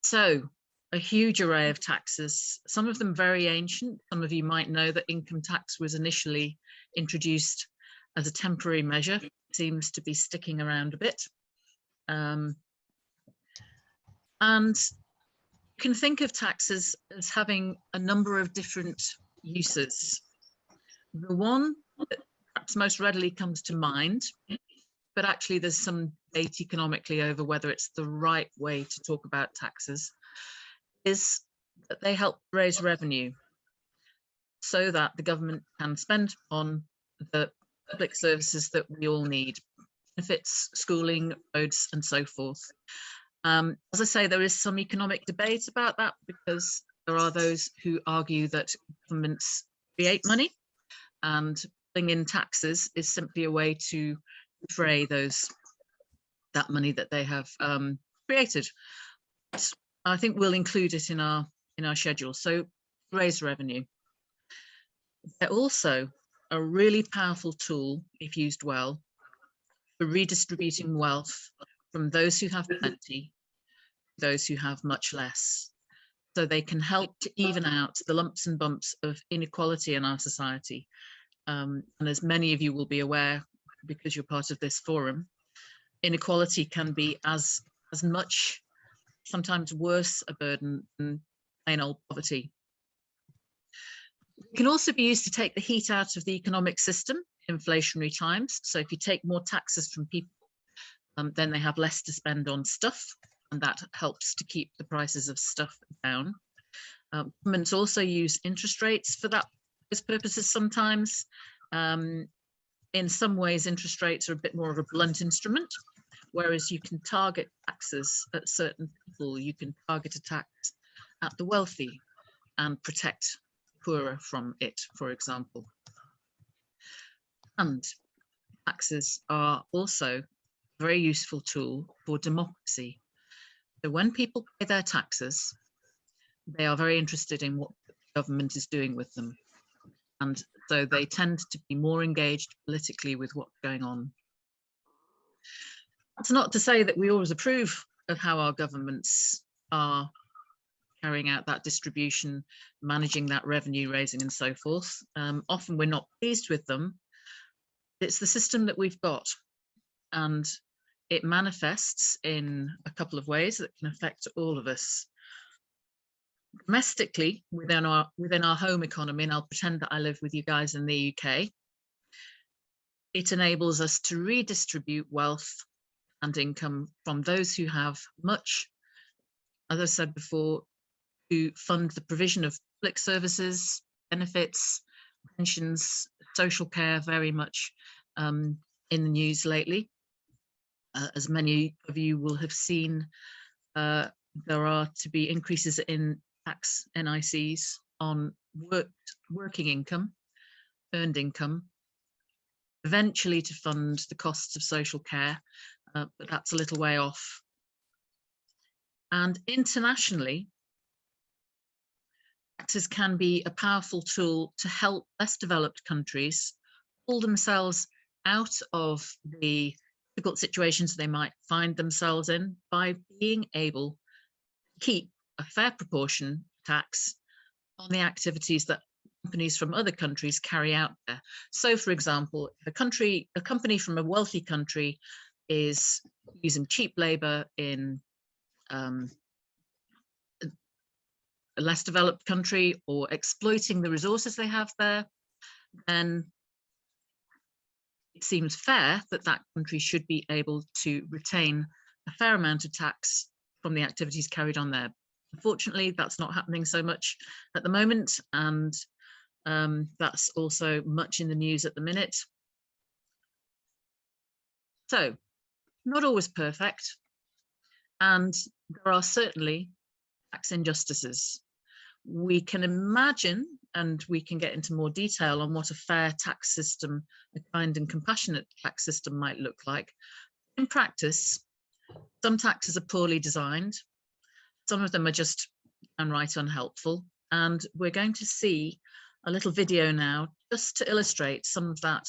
So a huge array of taxes, some of them very ancient. Some of you might know that income tax was initially introduced as a temporary measure. It seems to be sticking around a bit. And you can think of taxes as having a number of different uses. The one that perhaps most readily comes to mind, but actually there's some debate economically over whether it's the right way to talk about taxes, is that they help raise revenue so that the government can spend on the public services that we all need, benefits, schooling, roads, and so forth. As I say, there is some economic debate about that because there are those who argue that governments create money and putting in taxes is simply a way to defray that money that they have created. I think we'll include it in our schedule. So raise revenue. They're also a really powerful tool, if used well, for redistributing wealth from those who have plenty to those who have much less. So they can help to even out the lumps and bumps of inequality in our society. And as many of you will be aware, because you're part of this forum, inequality can be as much, sometimes worse, a burden than plain old poverty. It can also be used to take the heat out of the economic system in inflationary times. So if you take more taxes from people, then they have less to spend on stuff, and that helps to keep the prices of stuff down. Governments also use interest rates for those purposes sometimes. In some ways, interest rates are a bit more of a blunt instrument, whereas you can target taxes at certain people. You can target a tax at the wealthy and protect the poorer from it, for example. And taxes are also a very useful tool for democracy. So when people pay their taxes, they are very interested in what the government is doing with them. And so they tend to be more engaged politically with what's going on. That's not to say that we always approve of how our governments are carrying out that distribution, managing that revenue raising and so forth. Often we're not pleased with them. It's the system that we've got, and it manifests in a couple of ways that can affect all of us. Domestically, within our home economy, and I'll pretend that I live with you guys in the UK, it enables us to redistribute wealth and income from those who have much, as I said before, to fund the provision of public services, benefits, pensions, social care, very much in the news lately. As many of you will have seen, there are to be increases in tax NICs on working income, earned income, eventually to fund the costs of social care, but that's a little way off. And internationally, taxes can be a powerful tool to help less developed countries pull themselves out of the difficult situations they might find themselves in by being able to keep a fair proportion tax on the activities that companies from other countries carry out there. So, for example, if a company from a wealthy country is using cheap labor in a less developed country or exploiting the resources they have there, then it seems fair that that country should be able to retain a fair amount of tax from the activities carried on there. Unfortunately, that's not happening so much at the moment, and that's also much in the news at the minute. So, not always perfect, and there are certainly tax injustices. We can imagine, and we can get into more detail on what a fair tax system, a kind and compassionate tax system might look like. In practice, some taxes are poorly designed. Some of them are just downright unhelpful. And we're going to see a little video now just to illustrate some of that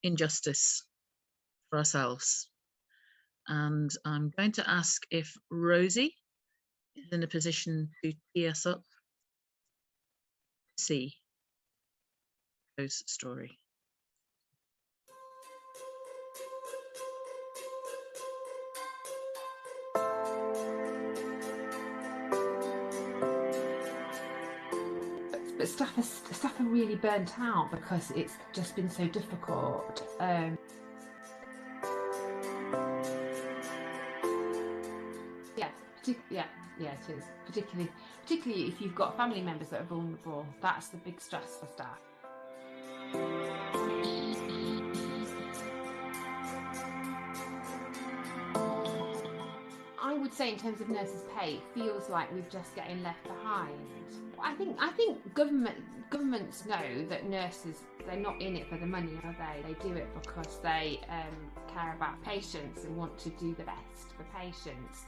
injustice for ourselves. And I'm going to ask if Rosie is in a position to tee us up to see Joe's story. But staff are really burnt out because it's just been so difficult. Yeah, it is. Particularly if you've got family members that are vulnerable, that's the big stress for staff. I would say in terms of nurses' pay, it feels like we're just getting left behind. I think governments know that nurses, they're not in it for the money, are they? They do it because they care about patients and want to do the best for patients.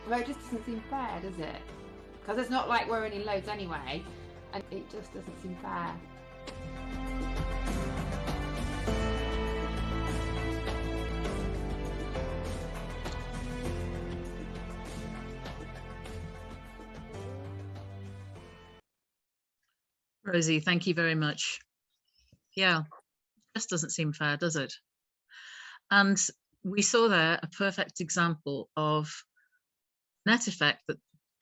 Well, it just doesn't seem fair, does it? Because it's not like we're in loads anyway, and it just doesn't seem fair. Rosie, thank you very much. Yeah, just doesn't seem fair, does it? And we saw there a perfect example of net effect that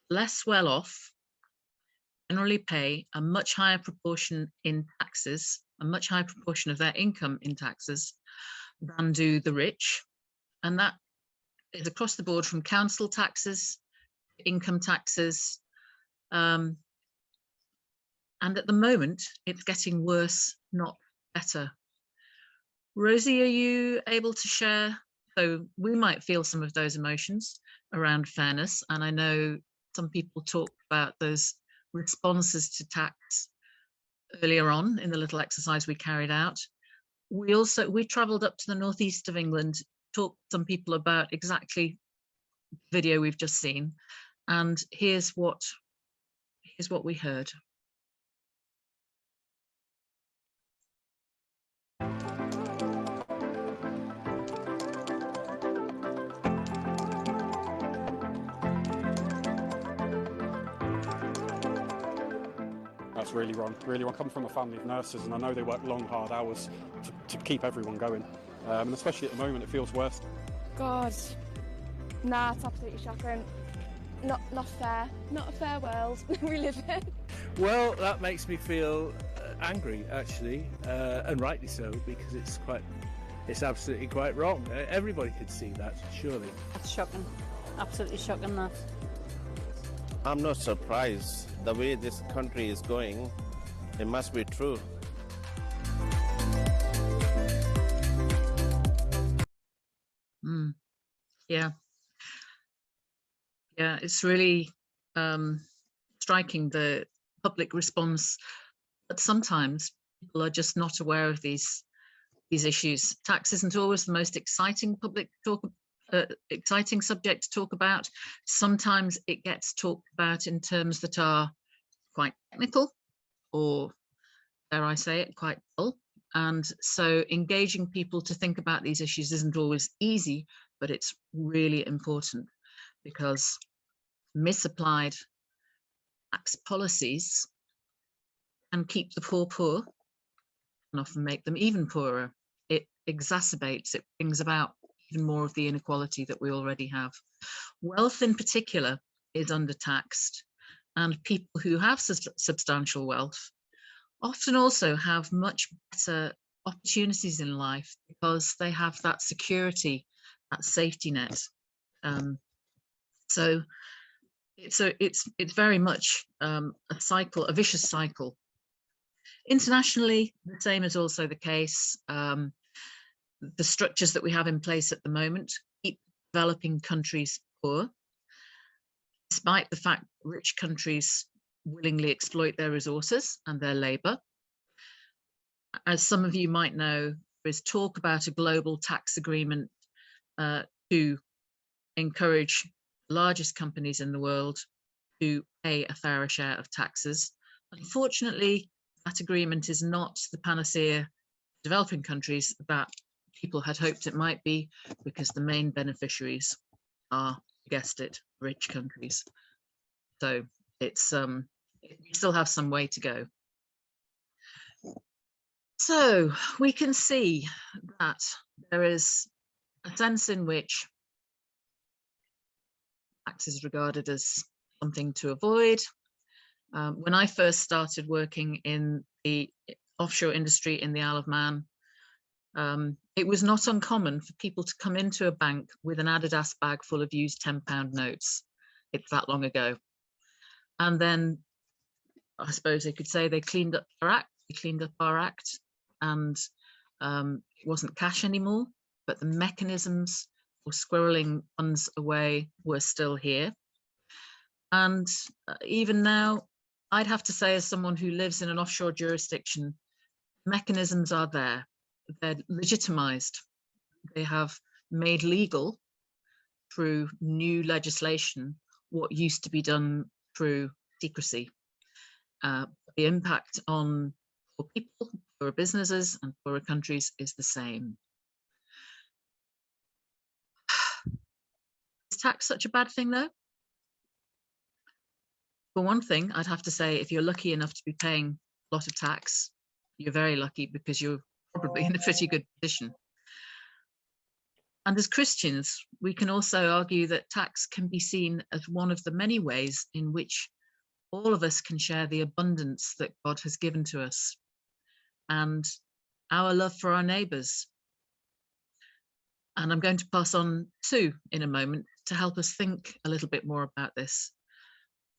less well off generally pay a much higher proportion in taxes, a much higher proportion of their income in taxes than do the rich. And that is across the board, from council taxes, income taxes. And at the moment, it's getting worse, not better. Rosie, are you able to share? So we might feel some of those emotions around fairness. And I know some people talk about those responses to tax earlier on in the little exercise we carried out. We travelled up to the northeast of England, talked to some people about exactly the video we've just seen. And here's what we heard. That's really wrong, really wrong. I come from a family of nurses and I know they work long, hard hours to keep everyone going. And especially at the moment, it feels worse. God, nah, it's absolutely shocking. Not fair. Not a fair world we live in. Well, that makes me feel angry, actually, and rightly so, because it's absolutely quite wrong. Everybody could see that, surely. That's shocking. Absolutely shocking, that. I'm not surprised. The way this country is going, it must be true. Yeah. Yeah, it's really striking, the public response, but sometimes people are just not aware of these issues. Tax isn't always the most exciting exciting subject to talk about. Sometimes it gets talked about in terms that are quite technical, or dare I say it, quite dull. And so engaging people to think about these issues isn't always easy, but it's really important, because misapplied tax policies can keep the poor poor and often make them even poorer. It exacerbates, it brings about even more of the inequality that we already have. Wealth in particular is undertaxed, and people who have substantial wealth often also have much better opportunities in life because they have that security, that safety net. So it's very much a cycle, a vicious cycle. Internationally, the same is also the case. The structures that we have in place at the moment keep developing countries poor, despite the fact that rich countries willingly exploit their resources and their labour. As some of you might know, there is talk about a global tax agreement to encourage the largest companies in the world to pay a fairer share of taxes. Unfortunately, that agreement is not the panacea for developing countries that people had hoped it might be, because the main beneficiaries are, you guessed it, rich countries. So it's we still have some way to go. So we can see that there is a sense in which tax is regarded as something to avoid. When I first started working in the offshore industry in the Isle of Man, it was not uncommon for people to come into a bank with an Adidas bag full of used £10 notes. It's that long ago. And then I suppose they could say they cleaned up our act, and it wasn't cash anymore, but the mechanisms for squirreling funds away were still here. And even now, I'd have to say, as someone who lives in an offshore jurisdiction, mechanisms are there. They're legitimized. They have made legal through new legislation what used to be done through secrecy. The impact on poor people, poor businesses, and poorer countries is the same. Is tax such a bad thing, though? For one thing, I'd have to say, if you're lucky enough to be paying a lot of tax, you're very lucky, because you're probably in a pretty good position. And as Christians, we can also argue that tax can be seen as one of the many ways in which all of us can share the abundance that God has given to us and our love for our neighbours. And I'm going to pass on Sue in a moment to help us think a little bit more about this.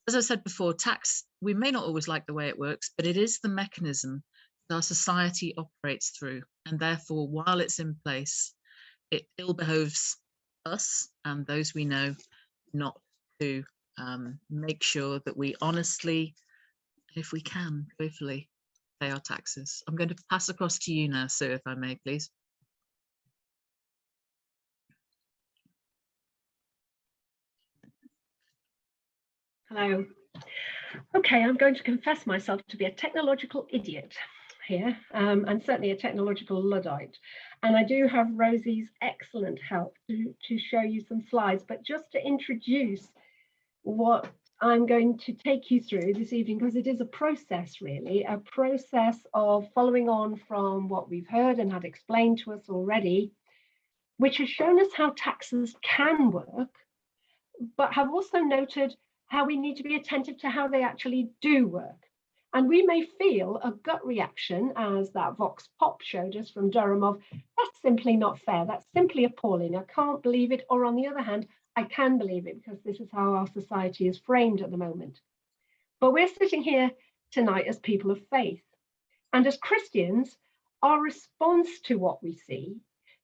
As I said before, tax, we may not always like the way it works, but it is the mechanism that our society operates through. And therefore, while it's in place, it ill behoves us and those we know not to make sure that we honestly, if we can, joyfully pay our taxes. I'm going to pass across to you now, Sue, if I may, please. Hello. Okay, I'm going to confess myself to be a technological idiot here, and certainly a technological Luddite. And I do have Rosie's excellent help to show you some slides, but just to introduce what I'm going to take you through this evening, because it is a process, really, a process of following on from what we've heard and had explained to us already, which has shown us how taxes can work, but have also noted how we need to be attentive to how they actually do work. And we may feel a gut reaction, as that Vox Pop showed us from Durham, of that's simply not fair, that's simply appalling, I can't believe it. Or on the other hand, I can believe it, because this is how our society is framed at the moment. But we're sitting here tonight as people of faith. And as Christians, our response to what we see,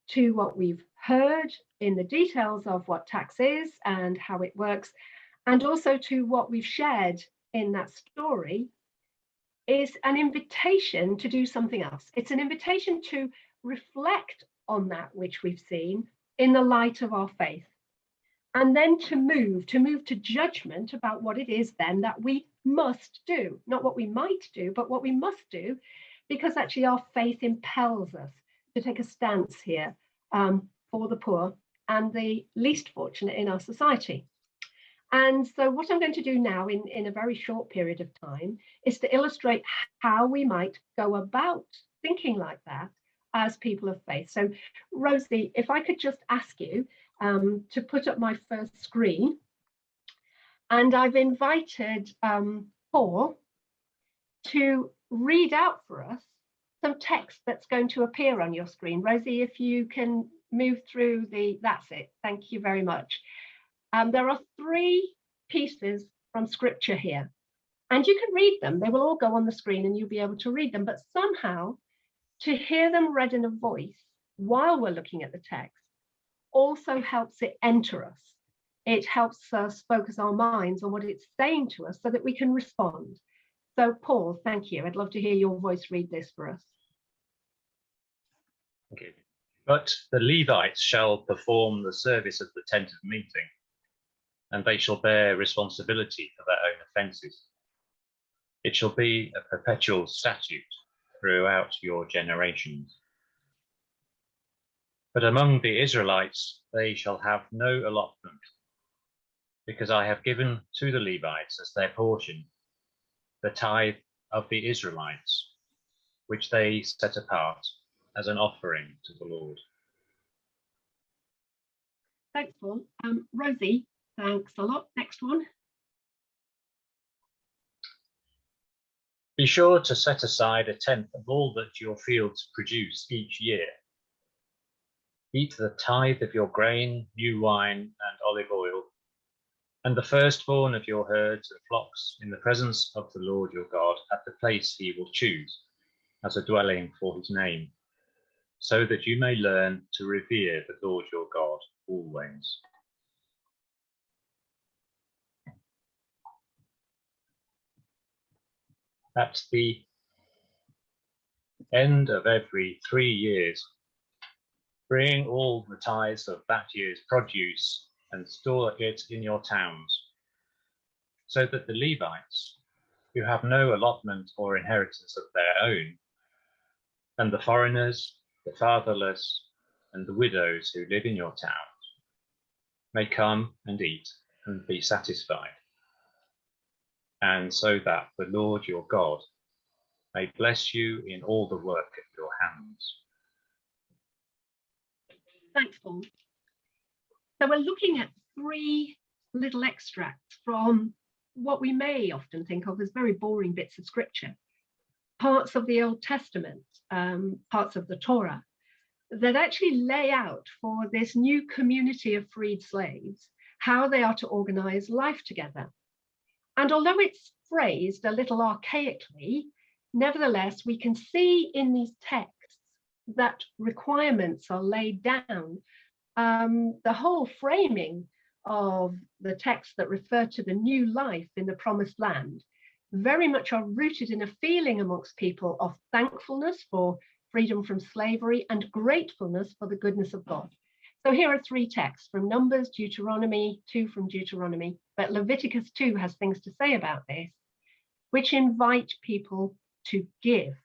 to what we've heard in the details of what tax is and how it works, and also to what we've shared in that story, is an invitation to do something else. It's an invitation to reflect on that which we've seen in the light of our faith, and then to move to judgment about what it is then that we must do, not what we might do, but what we must do, because actually our faith impels us to take a stance here for the poor and the least fortunate in our society. And so what I'm going to do now in a very short period of time is to illustrate how we might go about thinking like that as people of faith. So Rosie, if I could just ask you to put up my first screen. And I've invited Paul to read out for us some text that's going to appear on your screen. Rosie, if you can move through that's it. Thank you very much. There are 3 pieces from scripture here, and you can read them. They will all go on the screen and you'll be able to read them, but somehow to hear them read in a voice while we're looking at the text also helps it enter us. It helps us focus our minds on what it's saying to us so that we can respond. So Paul, thank you. I'd love to hear your voice read this for us. Thank you. But the Levites shall perform the service of the tent of meeting, and they shall bear responsibility for their offences. It shall be a perpetual statute throughout your generations. But among the Israelites they shall have no allotment, because I have given to the Levites as their portion the tithe of the Israelites, which they set apart as an offering to the Lord. Thanks, Paul. Rosie, thanks a lot. Next one. Be sure to set aside 1/10 of all that your fields produce each year. Eat the tithe of your grain, new wine, and olive oil, and the firstborn of your herds and flocks in the presence of the Lord your God at the place he will choose as a dwelling for his name, so that you may learn to revere the Lord your God always. At the end of every 3 years, bring all the tithes of that year's produce and store it in your towns, so that the Levites, who have no allotment or inheritance of their own, and the foreigners, the fatherless, and the widows who live in your towns, may come and eat and be satisfied, and so that the Lord your God may bless you in all the work of your hands. Thanks, Paul. So we're looking at 3 little extracts from what we may often think of as very boring bits of scripture, parts of the Old Testament, parts of the Torah, that actually lay out for this new community of freed slaves how they are to organize life together. And although it's phrased a little archaically, nevertheless, we can see in these texts that requirements are laid down. The whole framing of the texts that refer to the new life in the promised land very much are rooted in a feeling amongst people of thankfulness for freedom from slavery and gratefulness for the goodness of God. So here are 3 texts from Numbers, Deuteronomy, 2 from Deuteronomy, but Leviticus 2 has things to say about this, which invite people to give.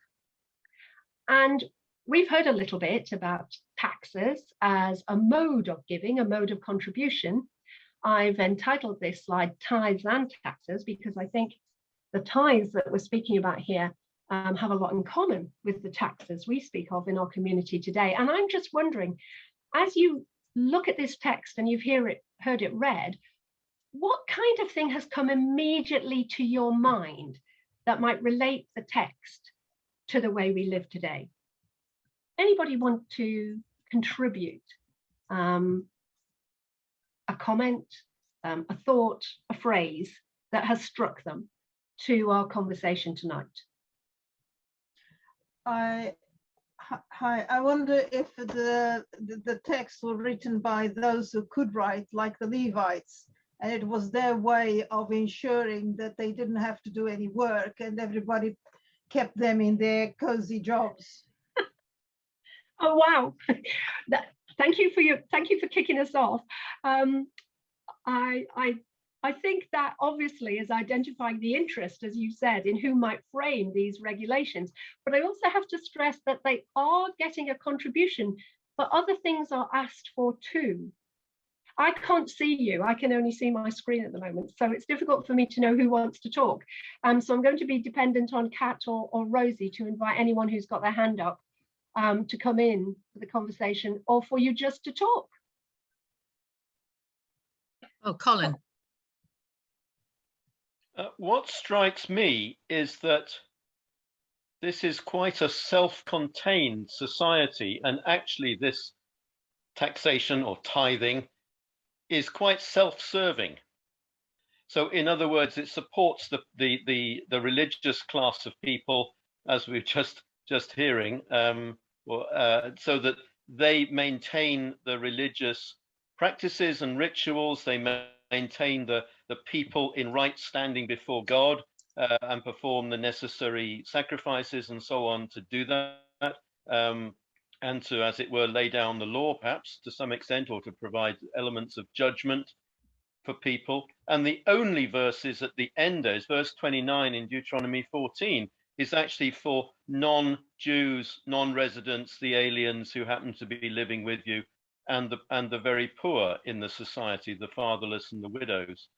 And we've heard a little bit about taxes as a mode of giving, a mode of contribution. I've entitled this slide Tithes and Taxes because I think the tithes that we're speaking about here have a lot in common with the taxes we speak of in our community today. And I'm just wondering, as you look at this text and you've heard it read, what kind of thing has come immediately to your mind that might relate the text to the way we live today? Anybody want to contribute a comment, a thought, a phrase that has struck them to our conversation tonight? I wonder if the texts were written by those who could write, like the Levites, and it was their way of ensuring that they didn't have to do any work and everybody kept them in their cozy jobs. Oh wow! Thank you for kicking us off. I think that obviously is identifying the interest, as you said, in who might frame these regulations. But I also have to stress that they are getting a contribution, but other things are asked for too. I can't see you. I can only see my screen at the moment, so it's difficult for me to know who wants to talk. So I'm going to be dependent on Kat or Rosie to invite anyone who's got their hand up to come in for the conversation, or for you just to talk. Oh, Colin. What strikes me is that this is quite a self-contained society, and actually this taxation or tithing is quite self-serving. So in other words, it supports the religious class of people, as we've just hearing, so that they maintain the religious practices and rituals, they maintain the people in right standing before God, and perform the necessary sacrifices and so on to do that, and to, as it were, lay down the law perhaps to some extent, or to provide elements of judgment. for people. And the only verses at the end, is verse 29 in Deuteronomy 14, is actually for non-Jews, non-residents, the aliens who happen to be living with you, and the very poor in the society, the fatherless and the widows,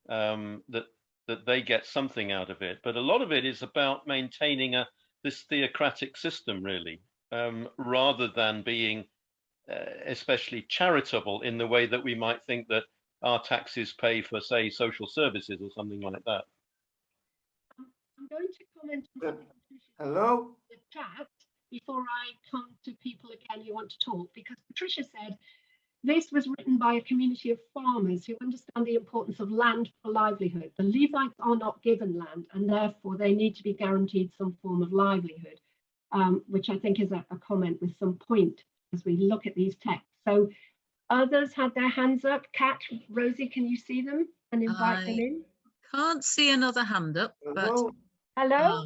that they get something out of it. But a lot of it is about maintaining this theocratic system, really, rather than being especially charitable in the way that we might think that our taxes pay for, say, social services or something like that. I'm going to comment on the chat before I come to people again who want to talk, because Patricia said this was written by a community of farmers who understand the importance of land for livelihood. The Levites are not given land, and therefore they need to be guaranteed some form of livelihood, which I think is a comment with some point as we look at these texts. So others had their hands up. Kat, Rosie, can you see them and invite them in? Can't see another hand up, but hello?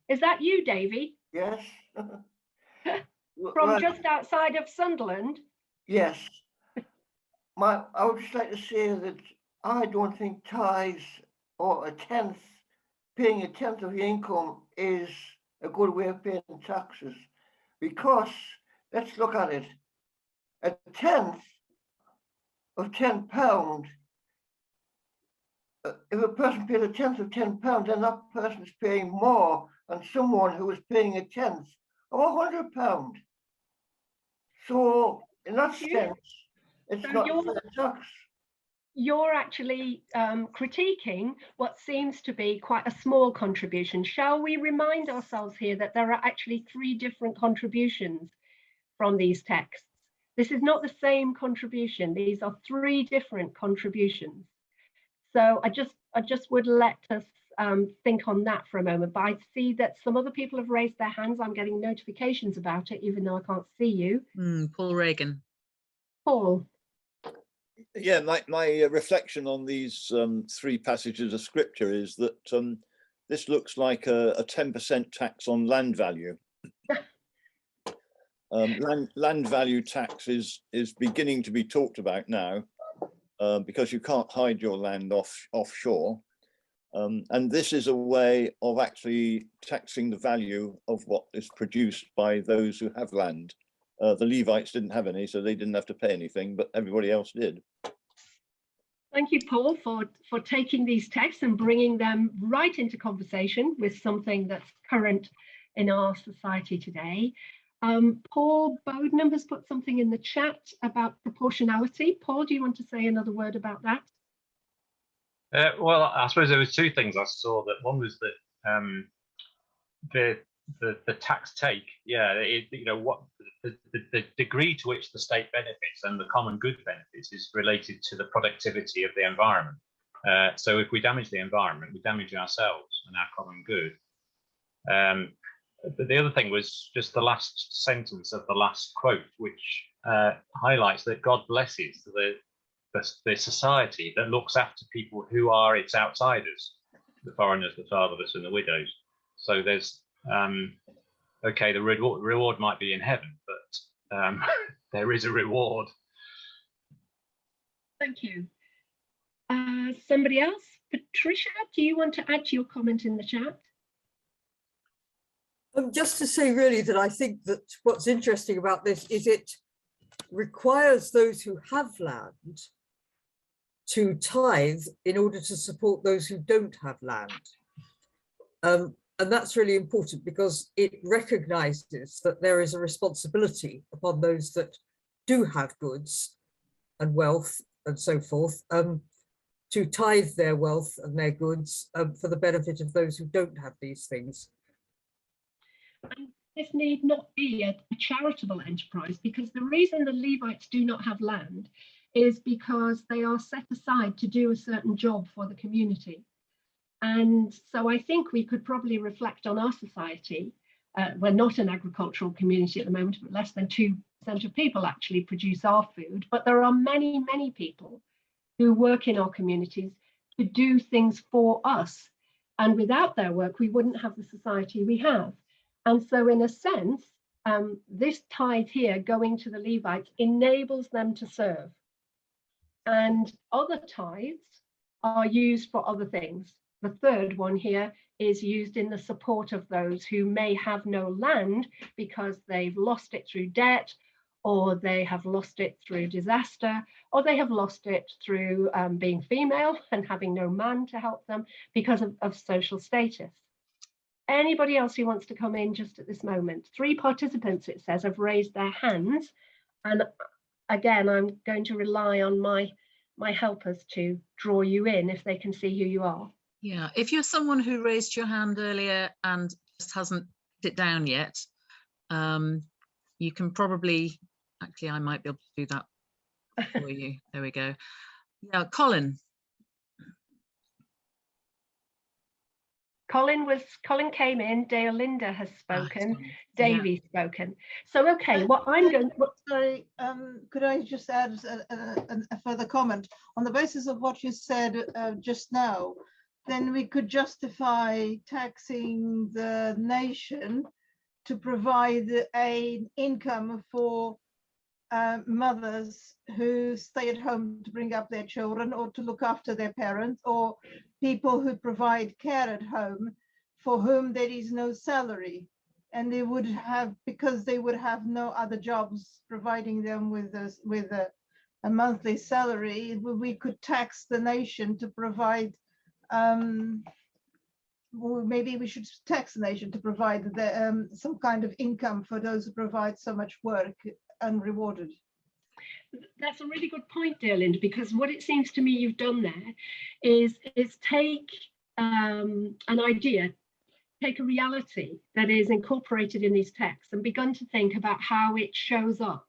Is that you, Davy? Yes. From just outside of Sunderland? Yes. I would just like to say that I don't think tithes or paying a tenth of your income is a good way of paying taxes, because let's look at it. A tenth of £10, if a person paid a tenth of £10, then that person is paying more than someone who is paying a tenth of £100. So in that sense, it's not fair tax. You're actually critiquing what seems to be quite a small contribution. Shall we remind ourselves here that there are actually 3 different contributions from these texts? This is not the same contribution. These are 3 different contributions. So I just would let us think on that for a moment. But I see that some other people have raised their hands. I'm getting notifications about it, even though I can't see you. Paul Reagan. Paul. Yeah, my reflection on these 3 passages of scripture is that this looks like a 10% tax on land value. Land value tax is beginning to be talked about now, because you can't hide your land offshore. And this is a way of actually taxing the value of what is produced by those who have land. The Levites didn't have any, so they didn't have to pay anything, but everybody else did. Thank you, Paul, for taking these texts and bringing them right into conversation with something that's current in our society today. Paul Bodenham has put something in the chat about proportionality. Paul, do you want to say another word about that? Well, I suppose there was 2 things I saw. That one was that the tax take, what the degree to which the state benefits and the common good benefits is related to the productivity of the environment. So if we damage the environment, we damage ourselves and our common good. But the other thing was just the last sentence of the last quote, which highlights that God blesses the society that looks after people who are its outsiders, the foreigners, the fatherless, and the widows. So there's okay, the reward might be in heaven, but there is a reward. Thank you. Somebody else? Patricia, do you want to add to your comment in the chat? Just to say really that I think that what's interesting about this is it requires those who have land to tithe in order to support those who don't have land. And that's really important because it recognizes that there is a responsibility upon those that do have goods and wealth and so forth, to tithe their wealth and their goods for the benefit of those who don't have these things. And this need not be a charitable enterprise, because the reason the Levites do not have land is because they are set aside to do a certain job for the community. And so I think we could probably reflect on our society. We're not an agricultural community at the moment, but less than 2% of people actually produce our food. But there are many, many people who work in our communities to do things for us. And without their work, we wouldn't have the society we have. And so in a sense, this tithe here going to the Levites enables them to serve. and other tithes are used for other things. The third one here is used in the support of those who may have no land because they've lost it through debt, or they have lost it through disaster, or they have lost it through being female and having no man to help them because of social status. Anybody else who wants to come in just at this moment? 3 participants, it says, have raised their hands. And again, I'm going to rely on my helpers to draw you in if they can see who you are. Yeah, if you're someone who raised your hand earlier and just hasn't put it down yet, you can probably, actually, I might be able to do that for you. There we go. Yeah, Colin. Colin came in, Linda has spoken, Davey's spoken. So, okay, what I'm going to... Sorry, could I just add a further comment? On the basis of what you said just now, then we could justify taxing the nation to provide an income for mothers who stay at home to bring up their children or to look after their parents, or people who provide care at home for whom there is no salary, and they would have, because they would have no other jobs providing them with a monthly salary, we could tax the nation to provide or maybe we should tax the nation to provide some kind of income for those who provide so much work unrewarded. That's a really good point, dear Linda, because what it seems to me you've done there is take an idea, take a reality that is incorporated in these texts and begun to think about how it shows up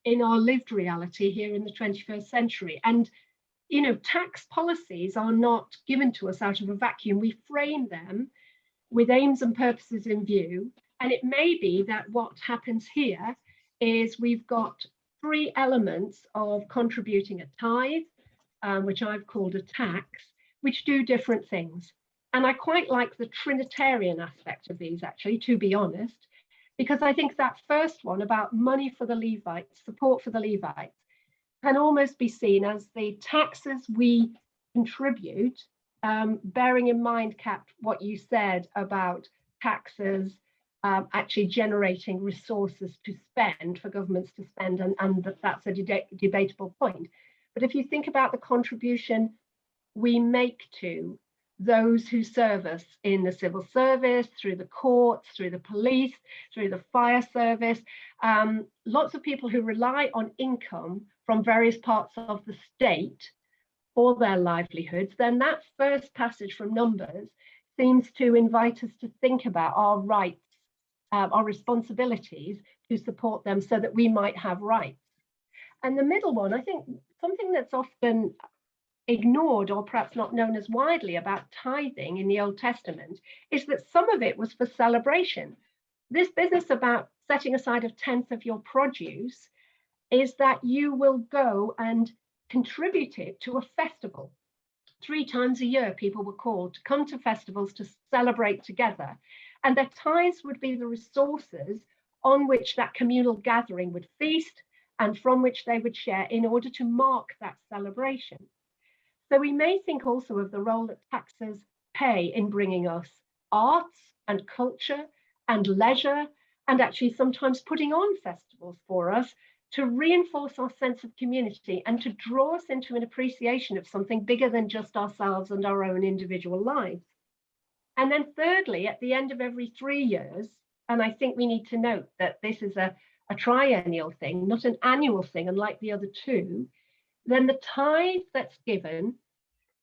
in our lived reality here in the 21st century. And you know, tax policies are not given to us out of a vacuum. We frame them with aims and purposes in view. And it may be that what happens here is we've got 3 elements of contributing a tithe, which I've called a tax, which do different things. And I quite like the Trinitarian aspect of these, actually, to be honest, because I think that first one about money for the Levites, support for the Levites, can almost be seen as the taxes we contribute, bearing in mind, Kat, what you said about taxes actually generating resources to spend, for governments to spend, and that's a debatable point. But if you think about the contribution we make to those who serve us in the civil service, through the courts, through the police, through the fire service, lots of people who rely on income from various parts of the state for their livelihoods, then that first passage from Numbers seems to invite us to think about our rights, our responsibilities to support them so that we might have rights. And the middle one, I think something that's often ignored or perhaps not known as widely about tithing in the Old Testament is that some of it was for celebration. This business about setting aside a tenth of your produce is that you will go and contribute it to a festival. 3 times a year, people were called to come to festivals to celebrate together. And their tithes would be the resources on which that communal gathering would feast and from which they would share in order to mark that celebration. So we may think also of the role that taxes play in bringing us arts and culture and leisure, and actually sometimes putting on festivals for us to reinforce our sense of community and to draw us into an appreciation of something bigger than just ourselves and our own individual lives. And then thirdly, at the end of every 3 years, and I think we need to note that this is a triennial thing, not an annual thing, unlike the other 2, then the tithe that's given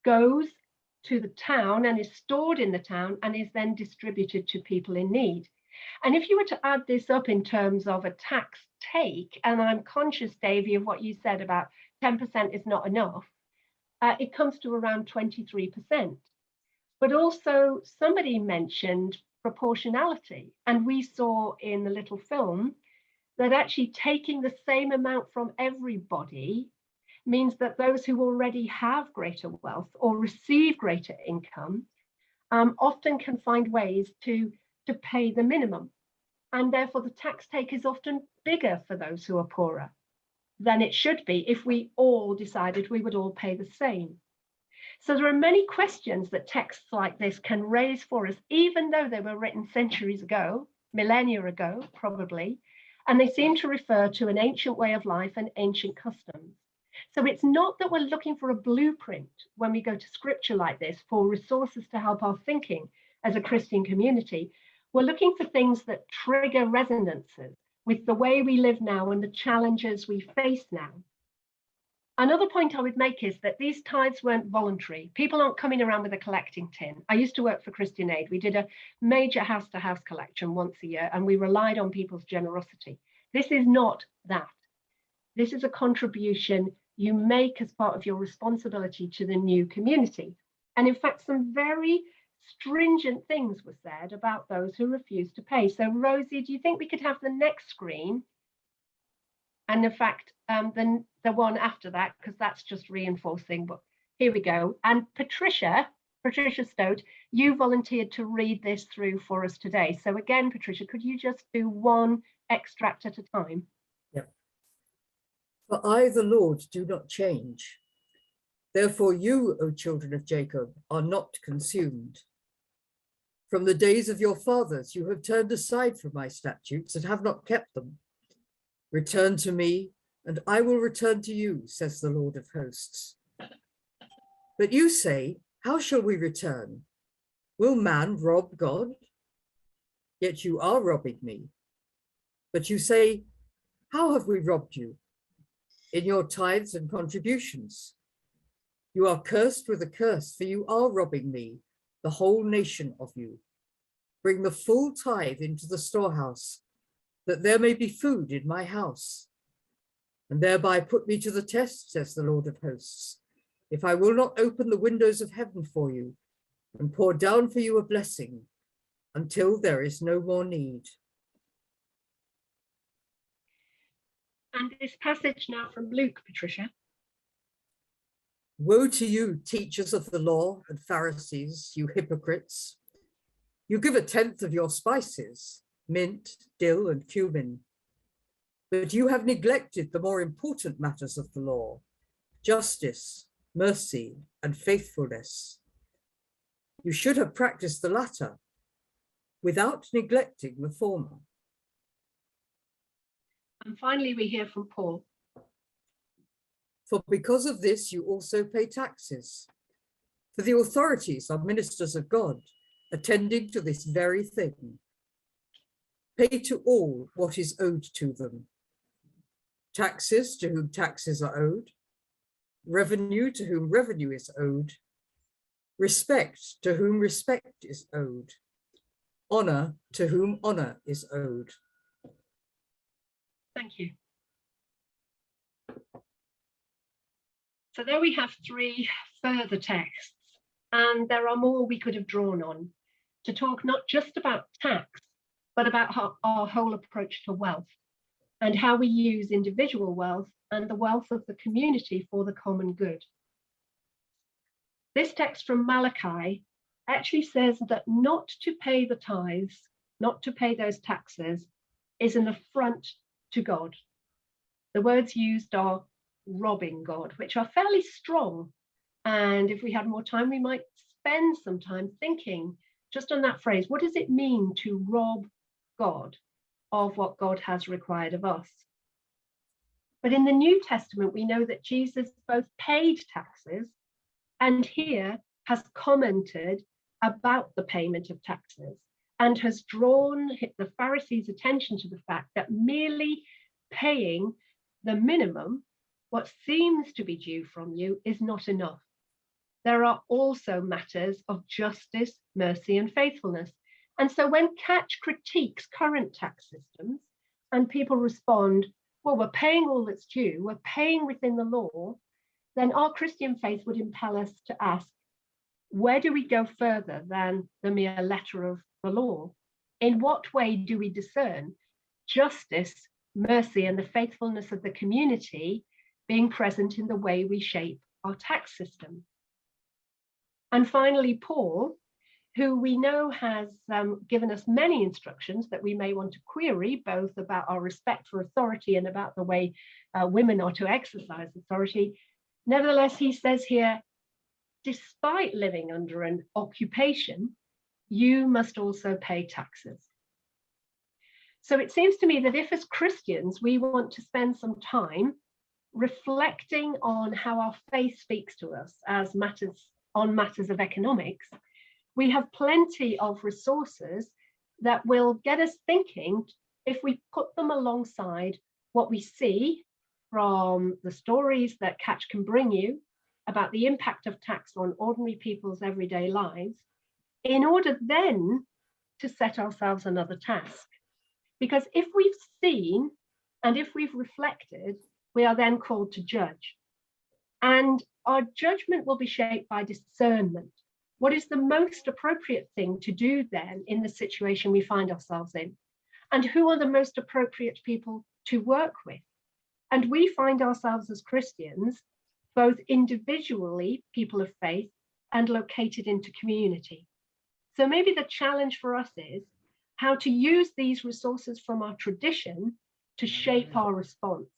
goes to the town and is stored in the town and is then distributed to people in need. And if you were to add this up in terms of a tax take, and I'm conscious, Davey, of what you said about 10% is not enough, it comes to around 23%. But also somebody mentioned proportionality, and we saw in the little film that actually taking the same amount from everybody means that those who already have greater wealth or receive greater income often can find ways to pay the minimum. And therefore the tax take is often bigger for those who are poorer. than it should be if we all decided we would all pay the same. So there are many questions that texts like this can raise for us, even though they were written centuries ago, millennia ago, probably, and they seem to refer to an ancient way of life and ancient customs. So it's not that we're looking for a blueprint when we go to scripture like this for resources to help our thinking as a Christian community. We're looking for things that trigger resonances with the way we live now and the challenges we face now. Another point I would make is that these tithes weren't voluntary. People aren't coming around with a collecting tin. I used to work for Christian Aid. We did a major house-to-house collection once a year, and we relied on people's generosity. This is not that. This is a contribution you make as part of your responsibility to the new community. And in fact, some very stringent things were said about those who refuse to pay. So Rosie, do you think we could have the next screen? And in fact, the one after that, because that's just reinforcing, but here we go. And Patricia Stote, you volunteered to read this through for us today. So again, Patricia, could you just do one extract at a time? Yeah. For I, the Lord, do not change. Therefore you, O children of Jacob, are not consumed. From the days of your fathers, you have turned aside from my statutes and have not kept them. Return to me, and I will return to you, says the Lord of hosts. But you say, how shall we return? Will man rob God? Yet you are robbing me. But you say, how have we robbed you? In your tithes and contributions. You are cursed with a curse, for you are robbing me, the whole nation of you. Bring the full tithe into the storehouse, that there may be food in my house. And thereby put me to the test, says the Lord of hosts, if I will not open the windows of heaven for you and pour down for you a blessing until there is no more need. And this passage now from Luke, Patricia. Woe to you, teachers of the law and Pharisees, you hypocrites. You give a tenth of your spices, mint, dill, and cumin, but you have neglected the more important matters of the law, justice, mercy, and faithfulness. You should have practiced the latter without neglecting the former. And finally, we hear from Paul. For because of this, you also pay taxes. For the authorities are ministers of God, attending to this very thing. Pay to all what is owed to them. Taxes to whom taxes are owed, revenue to whom revenue is owed, respect to whom respect is owed, honor to whom honor is owed. Thank you. So there we have three further texts, and there are more we could have drawn on to talk not just about tax, but about our whole approach to wealth and how we use individual wealth and the wealth of the community for the common good. This text from Malachi actually says that not to pay the tithes, not to pay those taxes, is an affront to God. The words used are robbing God, which are fairly strong. And if we had more time, we might spend some time thinking just on that phrase. What does it mean to rob God of what God has required of us? But in the New Testament, we know that Jesus both paid taxes and here has commented about the payment of taxes and has drawn the Pharisees' attention to the fact that merely paying the minimum, what seems to be due from you, is not enough. There are also matters of justice, mercy, and faithfulness. And so when Catch critiques current tax systems and people respond, well, we're paying all that's due, we're paying within the law, then our Christian faith would impel us to ask, where do we go further than the mere letter of the law? In what way do we discern justice, mercy, and the faithfulness of the community being present in the way we shape our tax system? And finally, Paul, who we know has given us many instructions that we may want to query, both about our respect for authority and about the way women are to exercise authority. Nevertheless, he says here, despite living under an occupation, you must also pay taxes. So it seems to me that if as Christians we want to spend some time reflecting on how our faith speaks to us as matters of economics, we have plenty of resources that will get us thinking if we put them alongside what we see from the stories that Catch can bring you about the impact of tax on ordinary people's everyday lives, in order then to set ourselves another task. Because if we've seen and if we've reflected, we are then called to judge. And our judgment will be shaped by discernment. What is the most appropriate thing to do then in the situation we find ourselves in? And who are the most appropriate people to work with? And we find ourselves as Christians, both individually, people of faith, and located into community. So maybe the challenge for us is how to use these resources from our tradition to shape our response,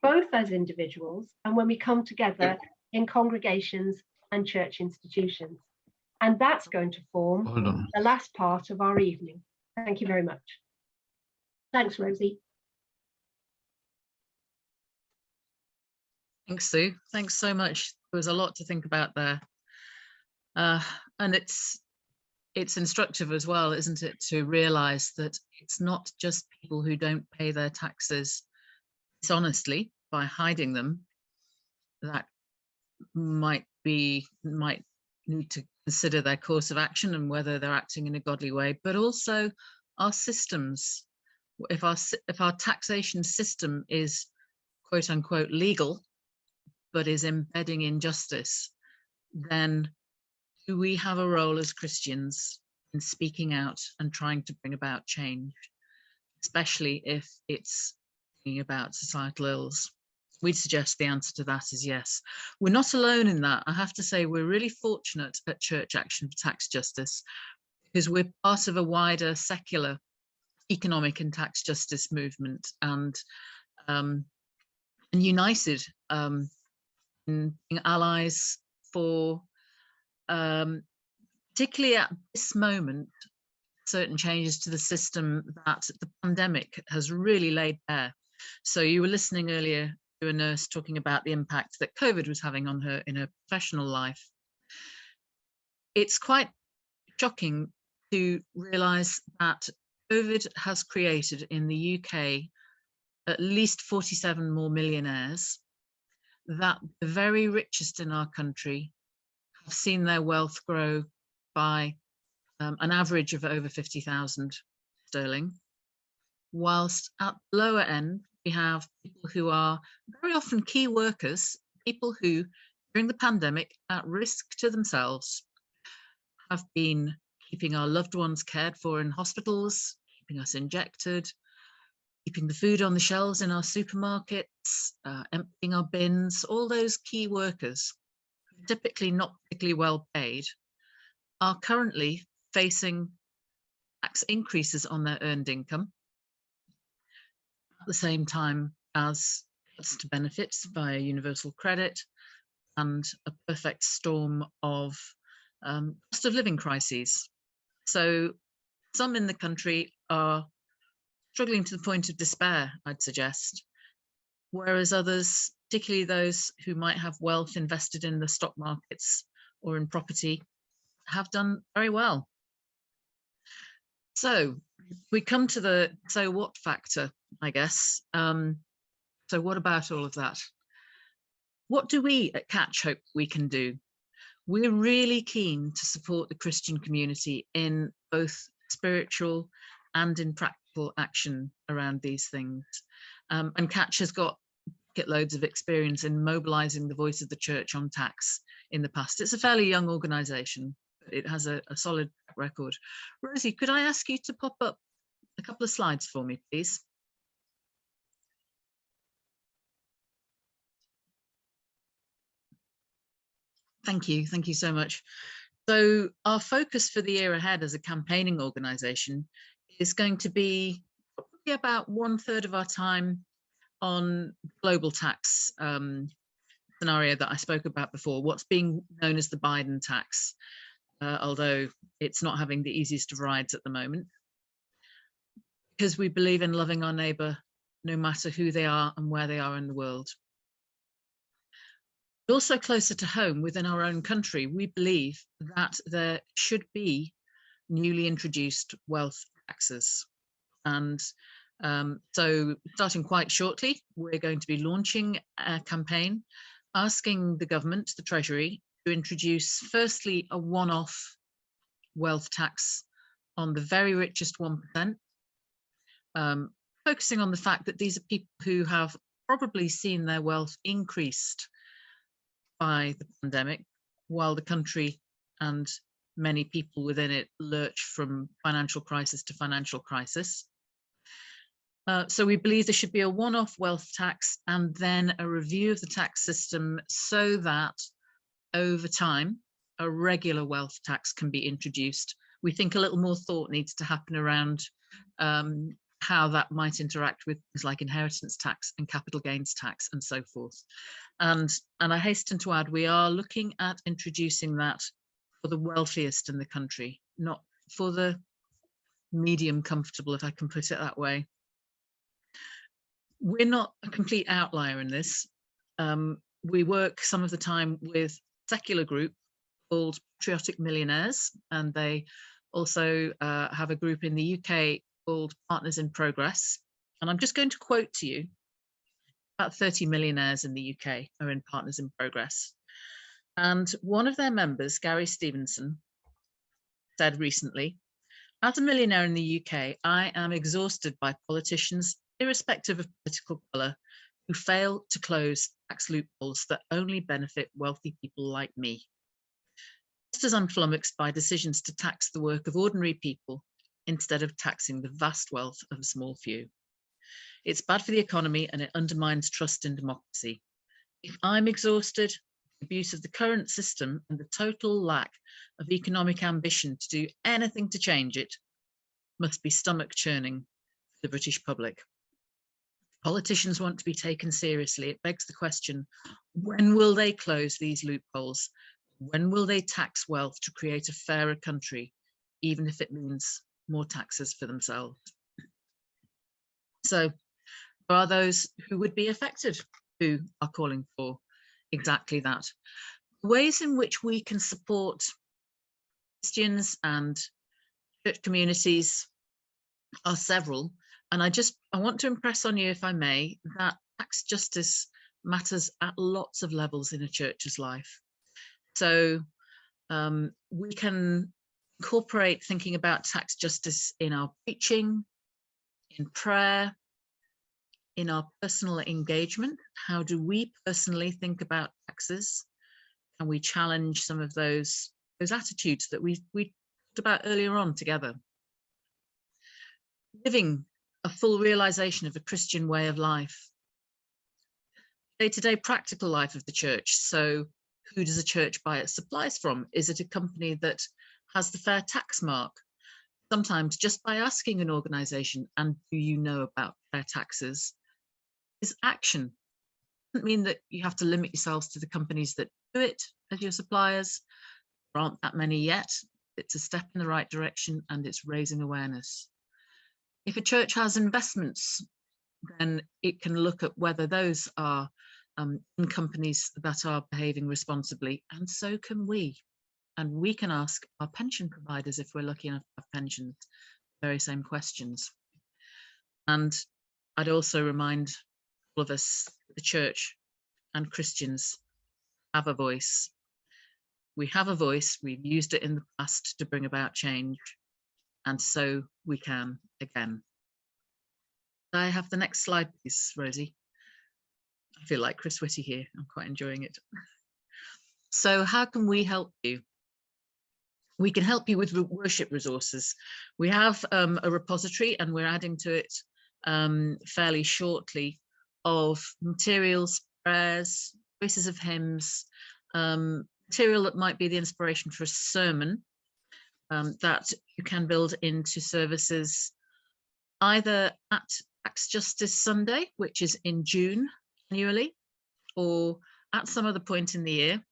both as individuals and when we come together in congregations and church institutions. And that's going to form the last part of our evening. Thank you very much. Thanks, Rosie. Thanks, Sue. Thanks so much. There was a lot to think about there. And it's instructive as well, isn't it, to realise that it's not just people who don't pay their taxes dishonestly by hiding them that might need to consider their course of action and whether they're acting in a godly way, but also our systems. If our taxation system is quote unquote legal, but is embedding injustice, then do we have a role as Christians in speaking out and trying to bring about change, especially if it's thinking about societal ills? We'd suggest the answer to that is yes. We're not alone in that. I have to say we're really fortunate at Church Action for Tax Justice because we're part of a wider secular economic and tax justice movement, and united in being allies for particularly at this moment, certain changes to the system that the pandemic has really laid bare. So you were listening earlier to a nurse talking about the impact that COVID was having on her in her professional life. It's quite shocking to realise that COVID has created in the UK at least 47 more millionaires, that the very richest in our country have seen their wealth grow by an average of over 50,000 sterling, whilst at the lower end we have people who are very often key workers, people who during the pandemic at risk to themselves have been keeping our loved ones cared for in hospitals, keeping us injected, keeping the food on the shelves in our supermarkets, emptying our bins. All those key workers, typically not particularly well paid, are currently facing tax increases on their earned income at the same time as cuts to benefits via universal credit and a perfect storm of cost of living crises. So some in the country are struggling to the point of despair, I'd suggest, whereas others, particularly those who might have wealth invested in the stock markets or in property, have done very well. So we come to the so what factor, I guess. So what about all of that? What do we at Catch hope we can do? We're really keen to support the Christian community in both spiritual and in practical action around these things. And Catch has got loads of experience in mobilising the voice of the church on tax in the past. It's a fairly young organisation, but it has a solid record. Rosie, could I ask you to pop up a couple of slides for me, please? Thank you so much. So our focus for the year ahead as a campaigning organisation is going to be probably about 1/3 of our time on global tax scenario that I spoke about before, what's being known as the Biden tax, although it's not having the easiest of rides at the moment, because we believe in loving our neighbour no matter who they are and where they are in the world. Also closer to home, within our own country, we believe that there should be newly introduced wealth taxes. And so starting quite shortly, we're going to be launching a campaign asking the government, the Treasury, to introduce firstly a one-off wealth tax on the very richest 1%, focusing on the fact that these are people who have probably seen their wealth increased by the pandemic, while the country and many people within it lurch from financial crisis to financial crisis. So we believe there should be a one-off wealth tax and then a review of the tax system so that over time, a regular wealth tax can be introduced. We think a little more thought needs to happen around how that might interact with things like inheritance tax and capital gains tax and so forth. And I hasten to add, we are looking at introducing that for the wealthiest in the country, not for the medium comfortable, if I can put it that way. We're not a complete outlier in this. We work some of the time with a secular group called Patriotic Millionaires, and they also have a group in the UK called Partners in Progress. And I'm just going to quote to you, about 30 millionaires in the UK are in Partners in Progress. And one of their members, Gary Stevenson, said recently, "As a millionaire in the UK, I am exhausted by politicians, irrespective of political colour, who fail to close tax loopholes that only benefit wealthy people like me. Just as I'm flummoxed by decisions to tax the work of ordinary people instead of taxing the vast wealth of a small few. It's bad for the economy and it undermines trust in democracy. If I'm exhausted, the abuse of the current system and the total lack of economic ambition to do anything to change it must be stomach churning for the British public. Politicians want to be taken seriously. It begs the question, when will they close these loopholes? When will they tax wealth to create a fairer country, even if it means more taxes for themselves?" So there are those who would be affected who are calling for exactly that. Ways in which we can support Christians and church communities are several. And I want to impress on you, if I may, that tax justice matters at lots of levels in a church's life. So we can incorporate thinking about tax justice in our preaching, in prayer, in our personal engagement. How do we personally think about taxes? Can we challenge some of those attitudes that we talked about earlier on together? Living a full realization of a Christian way of life. Day-to-day practical life of the church. So who does a church buy its supplies from? Is it a company that has the fair tax mark? Sometimes just by asking an organization, and do you know about fair taxes, is action. It doesn't mean that you have to limit yourselves to the companies that do it as your suppliers. There aren't that many yet. It's a step in the right direction and it's raising awareness. If a church has investments, then it can look at whether those are in companies that are behaving responsibly, and so can we. And we can ask our pension providers, if we're lucky enough to have pensions, the very same questions. And I'd also remind all of us, the church and Christians have a voice. We have a voice, we've used it in the past to bring about change, and so we can again. I have the next slide, please, Rosie. I feel like Chris Whitty here, I'm quite enjoying it. So how can we help you? We can help you with worship resources. We have a repository, and we're adding to it fairly shortly, of materials, prayers, voices of hymns, material that might be the inspiration for a sermon that you can build into services either at Tax Justice Sunday, which is in June annually, or at some other point in the year.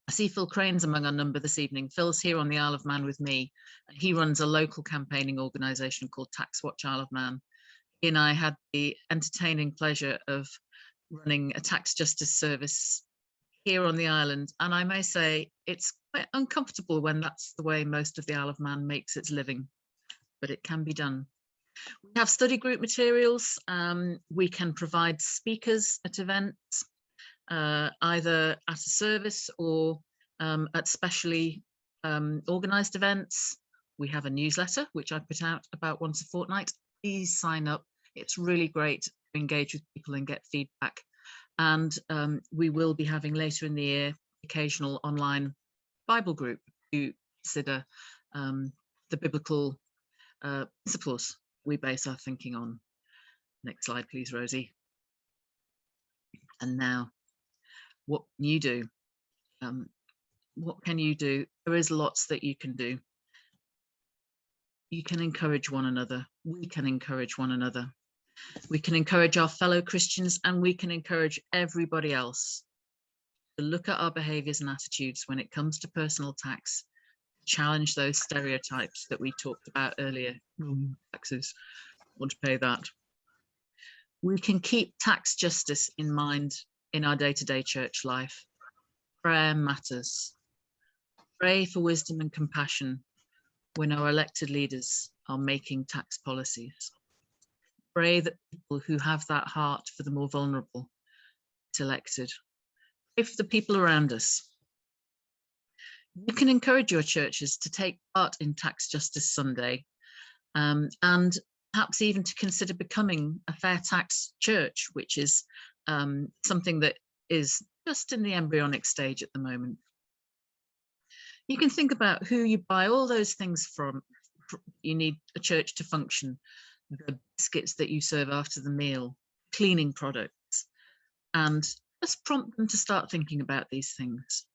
I see Phil Crane's among our number this evening. Phil's here on the Isle of Man with me. He runs a local campaigning organisation called Tax Watch Isle of Man. He and I had the entertaining pleasure of running a tax justice service here on the island, and I may say it's quite uncomfortable when that's the way most of the Isle of Man makes its living, but it can be done. We have study group materials. We can provide speakers at events, either at a service or at specially organised events. We have a newsletter, which I put out about once a fortnight. Please sign up. It's really great to engage with people and get feedback. And we will be having later in the year occasional online Bible group to consider the biblical principles we base our thinking on. Next slide, please, Rosie. And now, what can you do? What can you do? There is lots that you can do. You can encourage one another. We can encourage one another. We can encourage our fellow Christians, and we can encourage everybody else to look at our behaviours and attitudes when it comes to personal tax, challenge those stereotypes that we talked about earlier. Taxes, want to pay that. We can keep tax justice in mind in our day-to-day church life. Prayer matters. Pray for wisdom and compassion when our elected leaders are making tax policies. Pray that people who have that heart for the more vulnerable get elected. Pray for the people around us. You can encourage your churches to take part in Tax Justice Sunday, and perhaps even to consider becoming a fair tax church, which is something that is just in the embryonic stage at the moment. You can think about who you buy all those things from. You need a church to function. The biscuits that you serve after the meal, cleaning products, and just prompt them to start thinking about these things.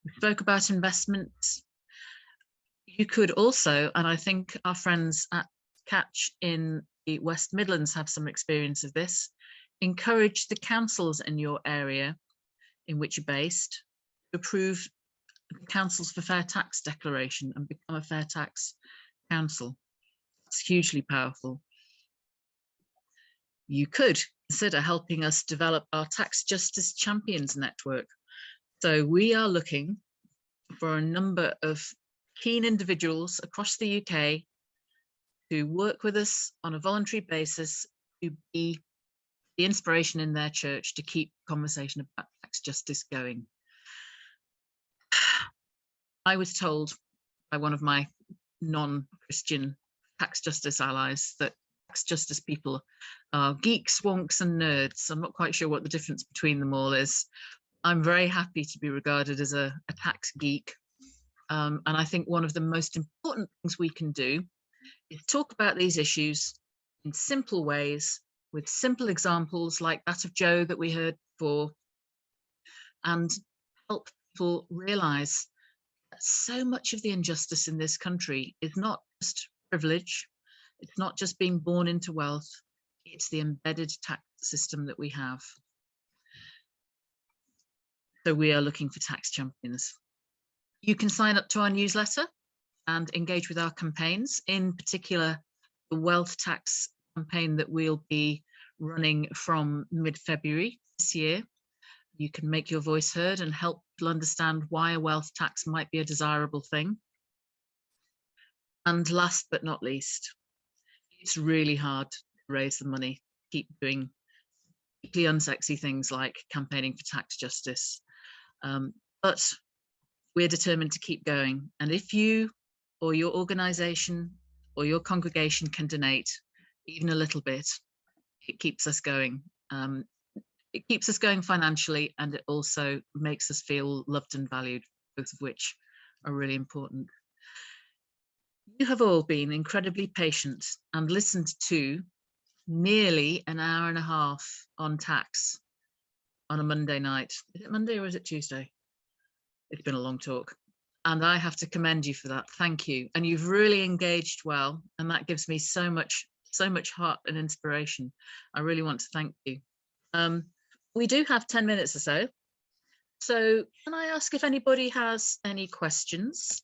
We spoke about investments. You could also, and I think our friends at Catch in the West Midlands have some experience of this, encourage the councils in your area in which you're based to approve the Councils for Fair Tax declaration and become a fair tax council. It's hugely powerful. You could consider helping us develop our Tax Justice Champions Network. So we are looking for a number of keen individuals across the UK to work with us on a voluntary basis to be the inspiration in their church to keep the conversation about tax justice going. I was told by one of my non-Christian tax justice allies that tax justice people are geeks, wonks and nerds. I'm not quite sure what the difference between them all is. I'm very happy to be regarded as a tax geek. And I think one of the most important things we can do is talk about these issues in simple ways, with simple examples like that of Joe that we heard before, and help people realise that so much of the injustice in this country is not just privilege, it's not just being born into wealth, it's the embedded tax system that we have. So we are looking for tax champions. You can sign up to our newsletter and engage with our campaigns, in particular the wealth tax campaign that we'll be running from mid-February this year. You can make your voice heard and help people understand why a wealth tax might be a desirable thing. And last but not least, it's really hard to raise the money, keep doing deeply unsexy things like campaigning for tax justice. But we're determined to keep going. And if you or your organisation or your congregation can donate even a little bit, it keeps us going. It keeps us going financially, and it also makes us feel loved and valued, both of which are really important. You have all been incredibly patient and listened to nearly an hour and a half on tax on a Monday night. Is it Monday or is it Tuesday? It's been a long talk, and I have to commend you for that. Thank you. And you've really engaged well, and that gives me so much heart and inspiration. I really want to thank you. We do have 10 minutes or so. So can I ask if anybody has any questions?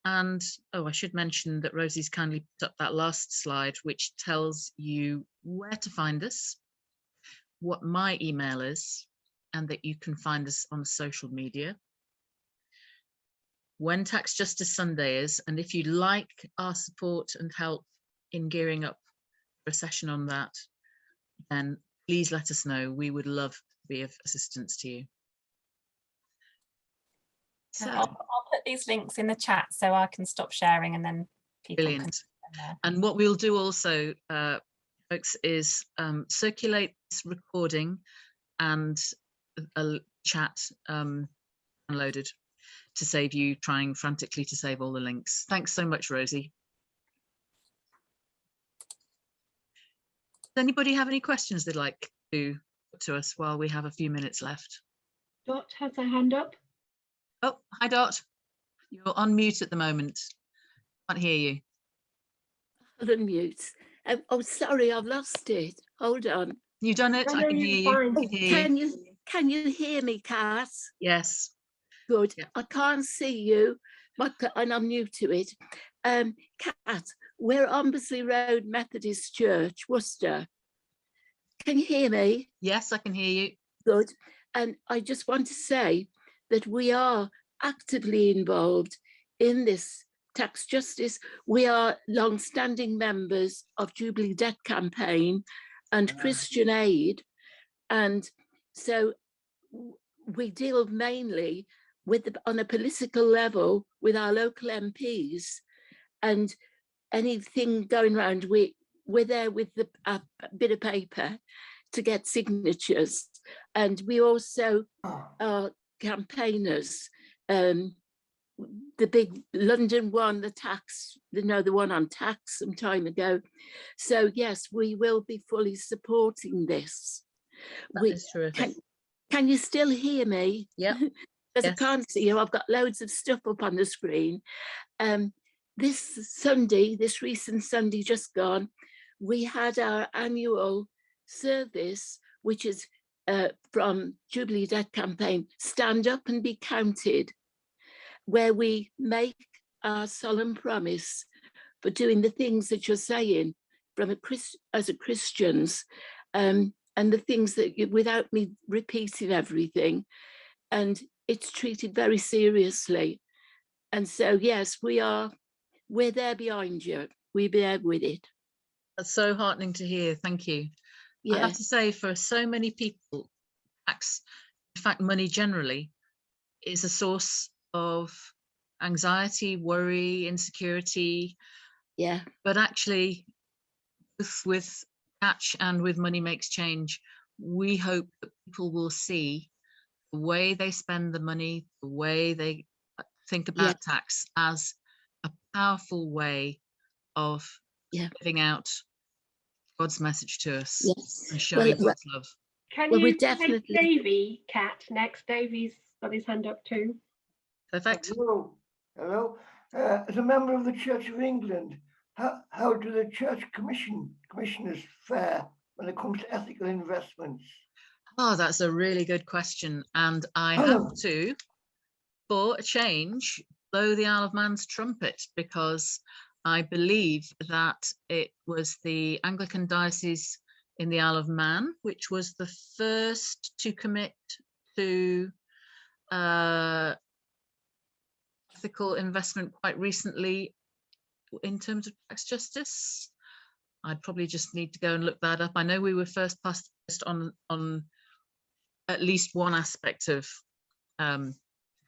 And oh, I should mention that Rosie's kindly put up that last slide, which tells you where to find us, what my email is, and that you can find us on social media, when Tax Justice Sunday is, and if you'd like our support and help in gearing up for a session on that, then please let us know. We would love to be of assistance to you. So I'll put these links in the chat so I can stop sharing, and then people Brilliant. can. And what we'll do also, folks, is circulate this recording and a chat downloaded to save you trying frantically to save all the links. Thanks so much, Rosie. Does anybody have any questions they'd like to put to us while we have a few minutes left? Dot has her hand up. Oh, hi Dot. You're on mute at the moment. Can't hear you. Unmute. Oh, sorry, I've lost it. Hold on. You've done it. I can hear you. Can you hear me, Kat? Yes. Good. Yeah. I can't see you, and I'm new to it. Kat, we're Ombersley Road Methodist Church, Worcester. Can you hear me? Yes, I can hear you. Good. And I just want to say that we are actively involved in this tax justice. We are long-standing members of Jubilee Debt Campaign and Christian Aid. And so we deal mainly with on a political level with our local MPs, and anything going around, we're there with a bit of paper to get signatures. And we also are campaigners. The big London one, the one on tax some time ago. So yes, we will be fully supporting this. That is terrific. Can you still hear me? Yeah. Because I can't see you. I've got loads of stuff up on the screen. This recent Sunday just gone, we had our annual service, which is from Jubilee Debt Campaign, Stand Up and Be Counted, where we make our solemn promise for doing the things that you're saying as a Christians, and the things that without me repeating everything, and it's treated very seriously. And so yes, we're there behind you. We're there with it. That's so heartening to hear. Thank you. Yeah. I have to say, for so many people, tax, in fact, money generally, is a source of anxiety, worry, insecurity. Yeah. But actually, with Catch and with Money Makes Change, we hope that people will see the way they spend the money, the way they think about tax as a powerful way of giving out God's message to us and showing God's love. Can you take Davy, Kat, next? Davy's got his hand up too. Perfect. Hello. As a member of the Church of England, how do the church commissioners fare when it comes to ethical investments? Oh, that's a really good question. And I have to, for a change, blow the Isle of Man's trumpet, because I believe that it was the Anglican Diocese in the Isle of Man, which was the first to commit to ethical investment quite recently in terms of tax justice. I'd probably just need to go and look that up. I know we were first passed on at least one aspect of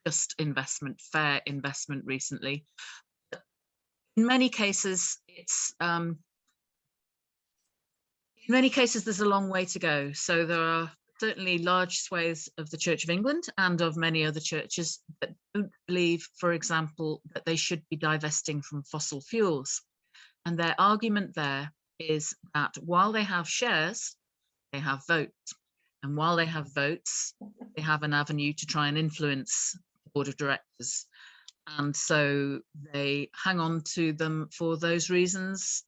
just investment, fair investment recently. In many cases, there's a long way to go. So there are certainly large swathes of the Church of England and of many other churches that don't believe, for example, that they should be divesting from fossil fuels. And their argument there is that while they have shares, they have votes. And while they have votes, they have an avenue to try and influence the board of directors. And so they hang on to them for those reasons.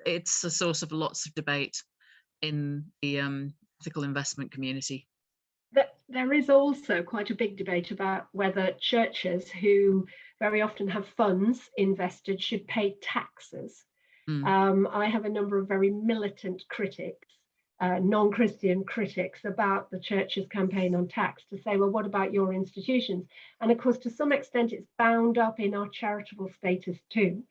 It's a source of lots of debate in the ethical investment community. There is also quite a big debate about whether churches who very often have funds invested should pay taxes. I have a number of very militant critics, non-Christian critics, about the church's campaign on tax to say, well, what about your institutions? And of course, to some extent, it's bound up in our charitable status too.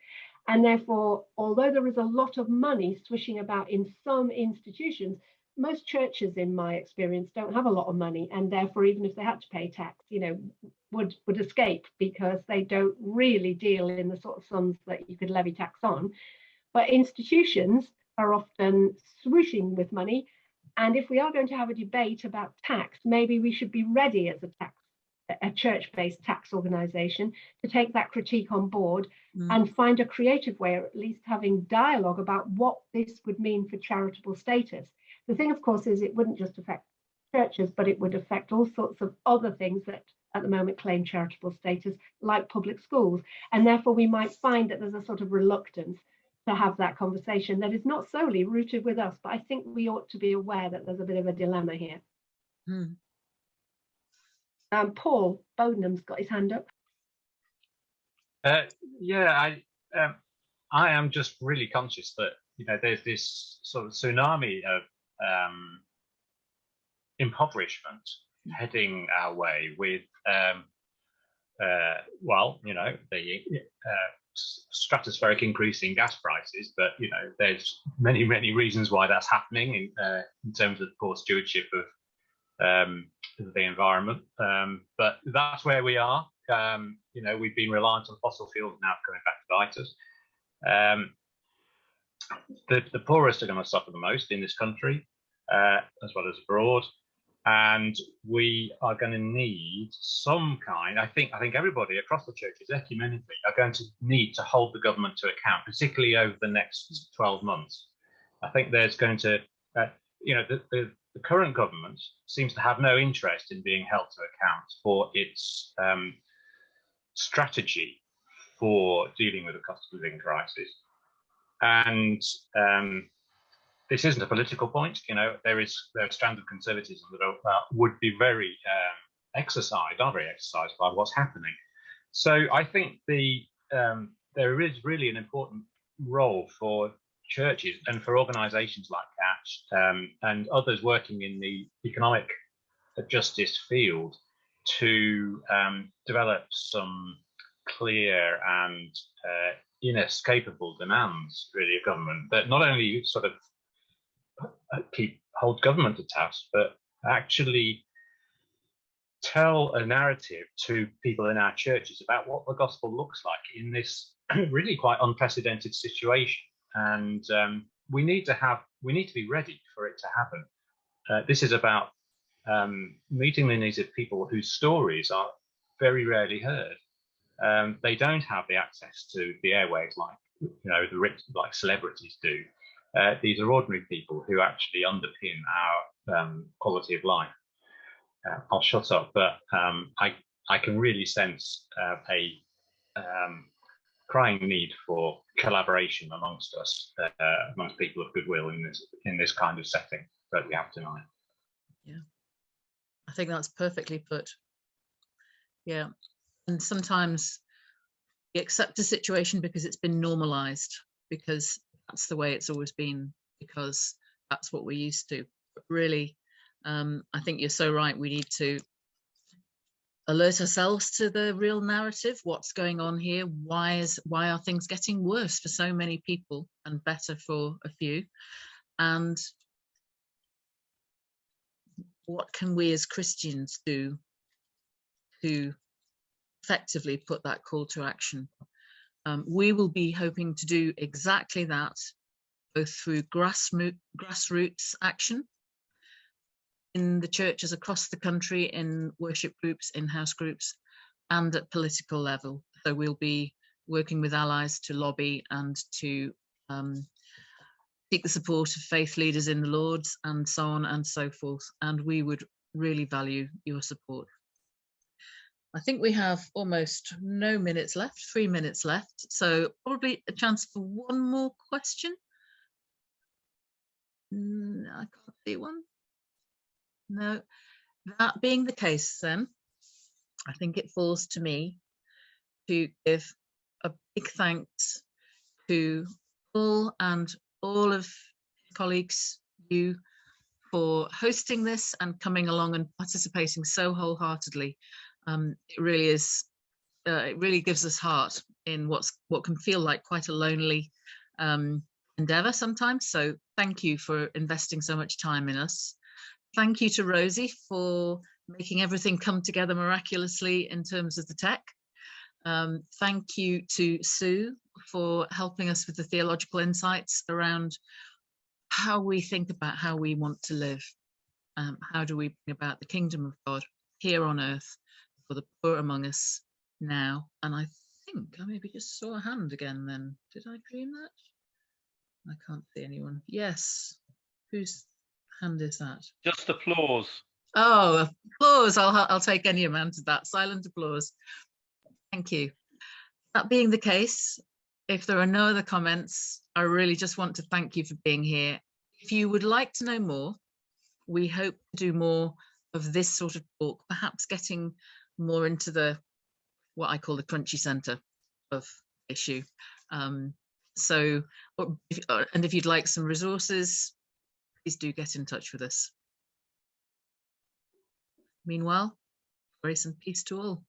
And therefore, although there is a lot of money swishing about in some institutions, most churches, in my experience, don't have a lot of money, and therefore, even if they had to pay tax, would escape, because they don't really deal in the sort of sums that you could levy tax on. But institutions are often swooshing with money, and if we are going to have a debate about tax, maybe we should be ready as a church-based tax organisation to take that critique on board and find a creative way, or at least having dialogue about what this would mean for charitable status. The thing, of course, is it wouldn't just affect churches, but it would affect all sorts of other things that at the moment claim charitable status, like public schools. And therefore, we might find that there's a sort of reluctance to have that conversation that is not solely rooted with us, but I think we ought to be aware that there's a bit of a dilemma here. Paul Bodenham's got his hand up. Yeah, I am just really conscious that there's this sort of tsunami of impoverishment heading our way with the stratospheric increase in gas prices, but there's many reasons why that's happening in terms of poor stewardship of the environment, but that's where we are. We've been reliant on fossil fuels, now coming back to bite us. The poorest are going to suffer the most in this country, as well as abroad, and we are going to need some kind. I think everybody across the churches, ecumenically, are going to need to hold the government to account, particularly over the next 12 months. I think there's going to, the current government seems to have no interest in being held to account for its strategy for dealing with the cost of living crisis. And this isn't a political point. There are strands of conservatism that would be very are very exercised by what's happening. So I think there is really an important role for churches and for organisations like that and others working in the economic justice field to develop some clear and inescapable demands, really, of government, that not only sort of hold government to task, but actually tell a narrative to people in our churches about what the gospel looks like in this really quite unprecedented situation. And we need to be ready for it to happen. This is about meeting the needs of people whose stories are very rarely heard. They don't have the access to the airwaves like the rich, like celebrities do. These are ordinary people who actually underpin our quality of life. I'll shut up, but I can really sense a crying need for collaboration amongst us, amongst people of goodwill in this kind of setting that we have tonight. Yeah, I think that's perfectly put. Yeah, and sometimes we accept a situation because it's been normalized, because that's the way it's always been, because that's what we're used to. But really, I think you're so right. We need to alert ourselves to the real narrative. What's going on here? Why are things getting worse for so many people and better for a few? And what can we as Christians do to effectively put that call to action? We will be hoping to do exactly that, both through grassroots action in the churches across the country, in worship groups, in house groups, and at political level. So we'll be working with allies to lobby and to seek the support of faith leaders in the Lords and so on and so forth. And we would really value your support. I think we have almost no minutes left, 3 minutes left. So probably a chance for one more question. I can't see one. No, that being the case, then I think it falls to me to give a big thanks to Paul and all of his colleagues, you, for hosting this and coming along and participating so wholeheartedly. It really is, it really gives us heart in what can feel like quite a lonely endeavour sometimes. So thank you for investing so much time in us. Thank you to Rosie for making everything come together miraculously in terms of the tech. Thank you to Sue for helping us with the theological insights around how we think about how we want to live. How do we bring about the kingdom of God here on earth for the poor among us now? And I think I maybe just saw a hand again then. Did I dream that? I can't see anyone. Yes. Whose hand is that? Just applause. Oh, applause. I'll take any amount of that. Silent applause. Thank you. That being the case, if there are no other comments, I really just want to thank you for being here. If you would like to know more, we hope to do more of this sort of talk, perhaps getting more into the what I call the crunchy center of issue. And if you'd like some resources, please do get in touch with us. Meanwhile, grace and peace to all.